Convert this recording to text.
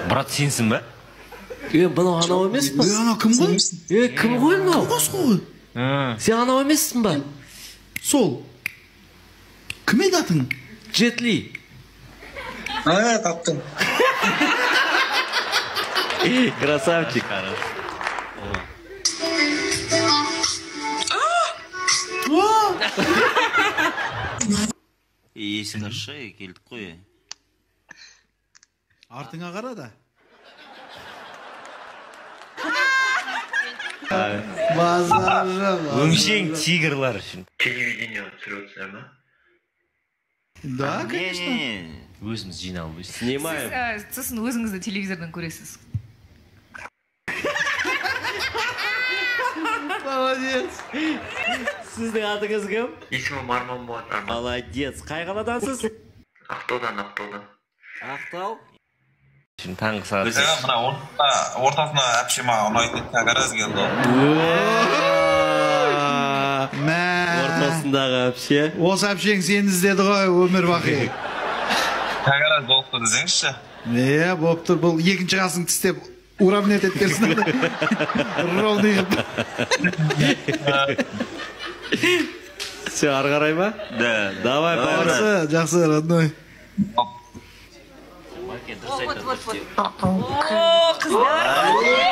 Брат, сенсің ба? Бұны анау емес па? Анау кім ғой? Кім ғой мынау? Қос қой. Сен анау емессің ба? Сол. Кім еді атың? Джет Ли. Таптың. Красавчик. Есің ашай, келдік қой. Артыңа қара да. Өңшең тигрлар үшін. Телевидение түсіріп ма? Да, конечно. Өзіміз жиналып Снимаем. Сосын өзіңізді телевизордан көресіз. Молодец. Сіздің атыңыз кім? Есімім Арман болады. Молодец. Қай қаладансыз? Ақтаудан. Ақтау? Таңғы сағат. Мына ортасына әпшема ұнайтын кәгараз келді. Ортасындағы әпше. Осы әпшең сені іздеді ғой, өмір бақи. Кәгараз болыпты десеңізші. Болып тұр, бұл екінші қасын тістеп уравнет етпесін. Ровный қып. Все, ары қарай ма? Да. Давай, пойдем. Жақсы, родной. О, қыздар.